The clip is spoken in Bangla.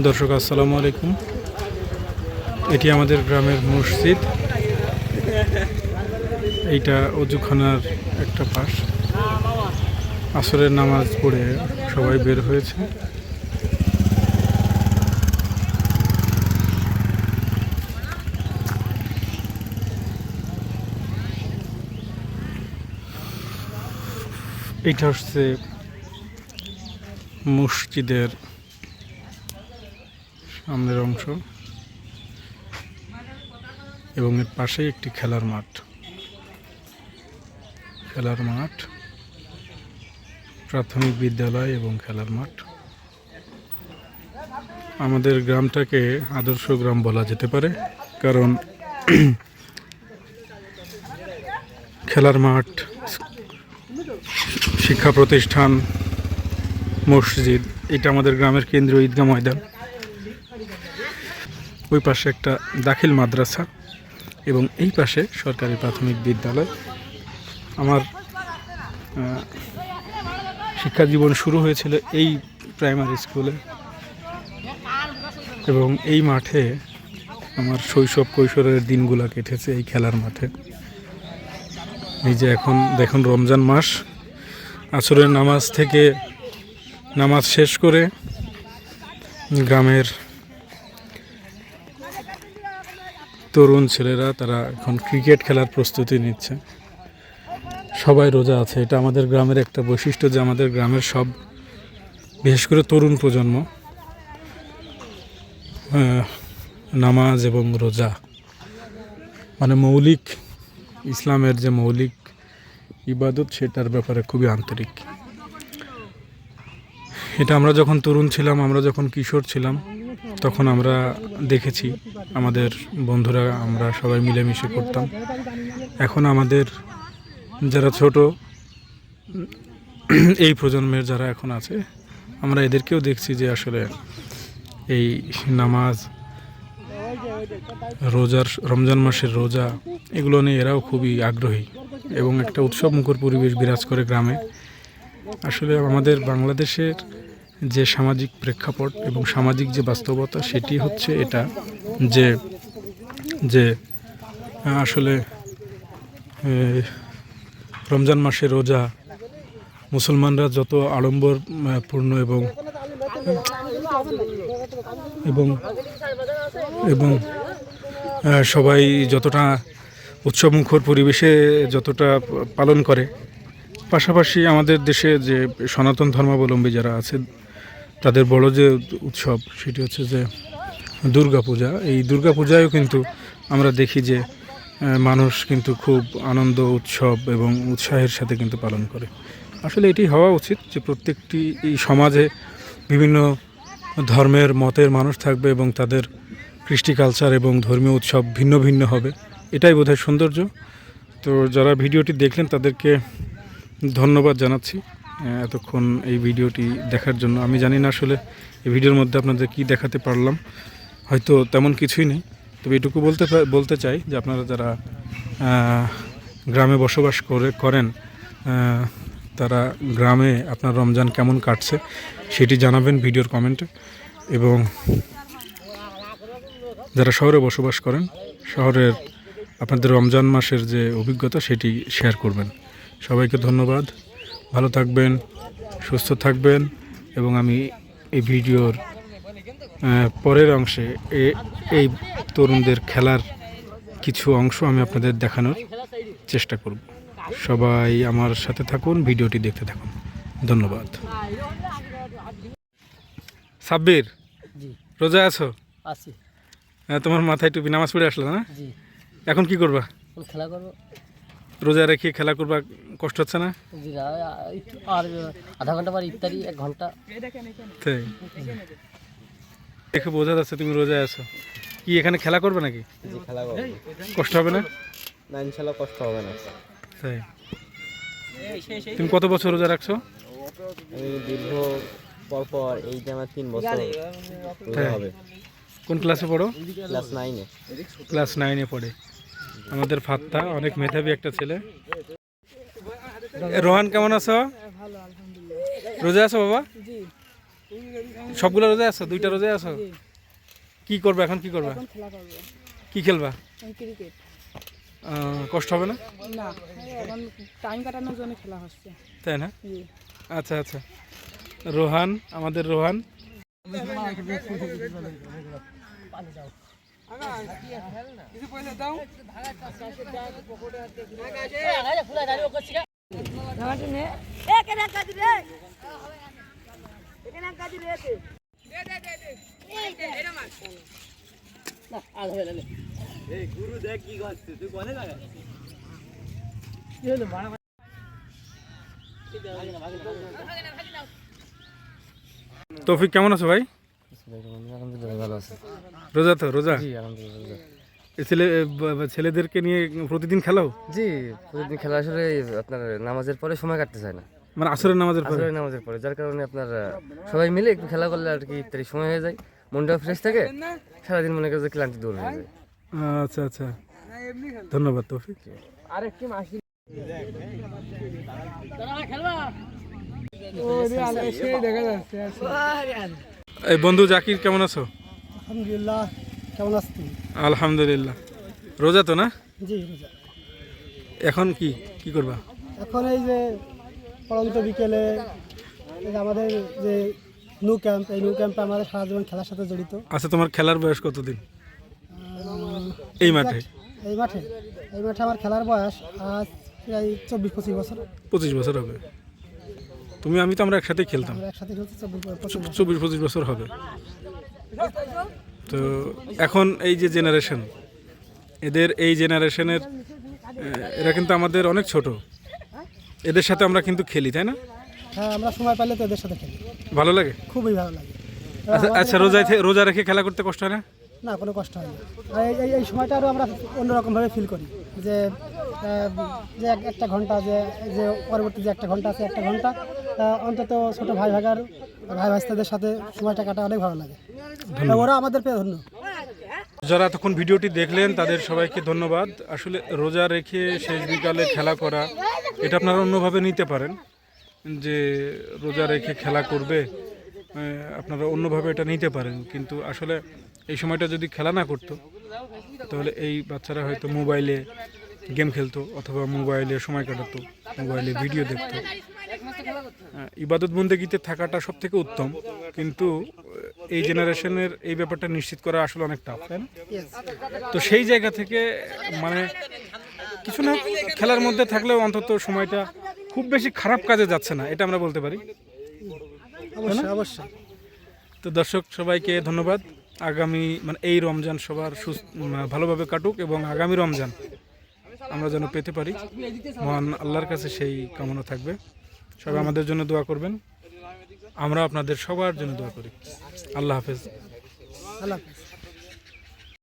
দর্শক আসসালামু আলাইকুম। এটি আমাদের গ্রামের মসজিদ। এইটা অজুখানার একটা পাশ। আসরের নামাজ পড়ে সবাই বের হয়েছে। এইটা হচ্ছে মসজিদের সামনের অংশ এবং এর পাশেই একটি খেলার মাঠ। প্রাথমিক বিদ্যালয় এবং খেলার মাঠ। আমাদের গ্রামটাকে আদর্শ গ্রাম বলা যেতে পারে, কারণ খেলার মাঠ, শিক্ষা প্রতিষ্ঠান, মসজিদ, এটা আমাদের গ্রামের কেন্দ্রীয় ঈদগাহ ময়দান। ওই পাশে একটা দাখিল মাদ্রাসা এবং এই পাশে সরকারি প্রাথমিক বিদ্যালয়। আমার শিক্ষা জীবন শুরু হয়েছিল এই প্রাইমারি স্কুলে এবং এই মাঠে আমার শৈশব কৈশোরের দিনগুলো কেটেছে এই খেলার মাঠে। এই যে এখন দেখুন, রমজান মাস, আসরের নামাজ থেকে নামাজ শেষ করে গ্রামের তরুণ ছেলেরা তারা এখন ক্রিকেট খেলার প্রস্তুতি নিচ্ছে। সবাই রোজা আছে। এটা আমাদের গ্রামের একটা বৈশিষ্ট্য যে আমাদের গ্রামের সব, বিশেষ করে তরুণ প্রজন্ম, নামাজ এবং রোজা মানে মৌলিক ইসলামের যে মৌলিক ইবাদত, সেটার ব্যাপারে খুবই আন্তরিক। এটা আমরা যখন তরুণ ছিলাম, আমরা যখন কিশোর ছিলাম, তখন আমরা দেখেছি আমাদের বন্ধুরা, আমরা সবাই মিলেমিশে করতাম। এখন আমাদের যারা ছোট, এই প্রজন্মের যারা এখন আছে, আমরা এদেরকেও দেখছি যে আসলে এই নামাজ, রোজার, রমজান মাসের রোজা, এগুলো নিয়ে এরাও খুবই আগ্রহী এবং একটা উৎসবমুখর পরিবেশ বিরাজ করে গ্রামে। আসলে আমাদের বাংলাদেশের যে সামাজিক প্রেক্ষাপট এবং সামাজিক যে বাস্তবতা, সেটি হচ্ছে এটা যে যে আসলে রমজান মাসে রোজা মুসলমানরা যত আড়ম্বরপূর্ণ এবং এবং এবং সবাই যতটা উৎসবমুখর পরিবেশে যতটা পালন করে, পাশাপাশি আমাদের দেশে যে সনাতন ধর্মাবলম্বী যারা আছে, তাদের বড় যে উৎসব সেটি হচ্ছে যে দুর্গাপূজা। এই দুর্গাপূজায়ও কিন্তু আমরা দেখি যে মানুষ কিন্তু খুব আনন্দ, উৎসব এবং উৎসাহের সাথে কিন্তু পালন করে। আসলে এটি হওয়া উচিত যে প্রত্যেকটি এই সমাজে বিভিন্ন ধর্মের মতের মানুষ থাকবে এবং তাদের কৃষ্টি কালচার এবং ধর্মীয় উৎসব ভিন্ন ভিন্ন হবে। এটাই বোধহয় সৌন্দর্য। তো যারা ভিডিওটি দেখলেন তাদেরকে ধন্যবাদ জানাচ্ছি এতক্ষণ এই ভিডিওটি দেখার জন্য। আমি জানি না আসলে এই ভিডিওর মধ্যে আপনাদের কি দেখাতে পারলাম, হয়তো তেমন কিছুই নেই। তবে এটুকু বলতে চাই যে আপনারা যারা গ্রামে বসবাস করেন, তারা গ্রামে আপনার রমজান কেমন কাটছে সেটি জানাবেন ভিডিওর কমেন্টে। এবং যারা শহরে বসবাস করেন, শহরের আপনাদের রমজান মাসের যে অভিজ্ঞতা সেটি শেয়ার করবেন। সবাইকে ধন্যবাদ। ভালো থাকবেন, সুস্থ থাকবেন এবং আমি এই ভিডিওর পরের অংশে এই তরুণদের খেলার কিছু অংশ আমি আপনাদের দেখানোর চেষ্টা করব। সবাই আমার সাথে থাকুন, ভিডিওটি দেখতে থাকুন। ধন্যবাদ। সাব্বির, রোজা আছো? তোমার মাথায় টুপি, নামাজ পড়ে আসলো না? এখন কি করবা? খেলা করবো। রোজা রেখে খেলা করবা, কষ্ট হচ্ছে না? আর আধা ঘন্টা পর ইফতারি, 1 ঘন্টা। দেখে বোঝা যাচ্ছে তুমি রোজায় আছো। কি এখানে খেলা করবে নাকি? খেলা করবো। কষ্ট হবে না? না, ইনশাল্লাহ কষ্ট হবে না। তাই? তুমি কত বছর রোজা রাখছো? আমি দীর্ঘ পরপর, এই যে আমার 3 বছর রোজা হবে। কোন ক্লাসে পড়ো? ক্লাস 9-এ। ক্লাস 9-এ পড়ে। আমাদের ফাত্তা অনেক মেধাবী একটা ছেলে। রোহান, কেমন আছো? রোজা আছো বাবা? সবগুলো রোজা আছো? 2টা রোজা আছো? কি করবে এখন, কি করবা? এখন খেলা করবো, কি খেলবা? ক্রিকেট। কষ্ট হবে না? না, এখন টাইম কাটানোর জন্য খেলা হচ্ছে। তাই না? জি। আচ্ছা আচ্ছা। রোহান, আমাদের রোহান। তৌফিক কেমন আছো ভাই? আলহামদুলিল্লাহ ভালো আছে। রোজা তো? রোজা। জি আলহামদুলিল্লাহ। এই ছেলেদেরকে নিয়ে প্রতিদিন খেলাও? জি প্রতিদিন খেলা আসলে আপনার নামাজের পরে সময় কাটতে চায় না, মানে আসরের নামাজের পরে? আসরের নামাজের পরে, যার কারণে আপনার সবাই মিলে একটু খেলা করলে আর কি ইত্যাদি সময় হয়ে যায়, মনটাও ফ্রেশ থাকে, সারাদিন মনে করে যে ক্লান্তি দূর হয়ে যায়। আচ্ছা আচ্ছা, ধন্যবাদ তৌফিক। এই বন্ধু জাকির কেমন আছো? আলহামদুলিল্লাহ, কেমন আছো তুমি? আলহামদুলিল্লাহ। রোজা তো না? জি রোজা। এখন কি কি করবা? এখন এই যে পরন্ত বিকেলে এই যে আমাদের যে নিউ ক্যাম্প, এই নিউ ক্যাম্পে আমাদের সারা জীবন খেলার সাথে জড়িত। আচ্ছা, তোমার খেলার বয়স কতদিন এই মাঠে? এই মাঠে আমার খেলার বয়স আজ প্রায় 24-25 বছর। 25 বছর হবে। আমি তো আমরা একসাথেই খেলতাম। আমরা একসাথে খেলছি 24-25 বছর। 24-25 বছর হবে। তো এখন এই যে জেনারেশন, এই জেনারেশনের এরা কিন্তু আমাদের অনেক ছোট, এদের সাথে আমরা কিন্তু খেলি, তাই না? হ্যাঁ, আমরা সময় পেলে তো এদের সাথে খেলি, ভালো লাগে। খুবই ভালো লাগে। আচ্ছা আচ্ছা, রোজা রেখে খেলা করতে কষ্ট হয় না? না, কোনো কষ্ট হয় না। আর এই সময়টা আরও আমরা অন্যরকমভাবে ফিল করি যে যে একটা ঘন্টা, যে পরবর্তী যে একটা ঘন্টা আছে, একটা ঘন্টা অন্তত ছোটো ভাই ভাস্তাদের সাথে সময়টা কাটা অনেক ভালো লাগে। ওরা আমাদের পেয়ে ধন্য। যারা এতক্ষণ ভিডিওটি দেখলেন তাদের সবাইকে ধন্যবাদ। আসলে রোজা রেখে শেষ বিকালে খেলা করা, এটা আপনারা অন্যভাবে নিতে পারেন, যে রোজা রেখে খেলা করবে, আপনারা অন্যভাবে এটা নিতে পারেন। কিন্তু আসলে এই সময়টা যদি খেলা না করতো তাহলে এই বাচ্চারা হয়তো মোবাইলে গেম খেলতো, অথবা মোবাইলে সময় কাটাতো, মোবাইলে ভিডিও দেখতো। ইবাদত বন্দেগীতে থাকাটা সব থেকে উত্তম, কিন্তু এই জেনারেশনের এই ব্যাপারটা নিশ্চিত করা আসলে অনেক টাফ, তাই না? তো সেই জায়গা থেকে মানে কিছু না, খেলার মধ্যে থাকলেও অন্তত সময়টা খুব বেশি খারাপ কাজে যাচ্ছে না, এটা আমরা বলতে পারি। অবশ্যই অবশ্যই। তো দর্শক সবাইকে ধন্যবাদ। আগামী এই রমজান সবার ভালোভাবে কাটুক, এবং আগামী রমজান আমরা যেন পেতে পারি, মহান আল্লাহর কাছে সেই কামনা থাকবে। সবাই আমাদের জন্য দোয়া করবেন, আমরা আপনাদের সবার জন্য দোয়া করি। আল্লাহ হাফেজ। আল্লাহ হাফেজ।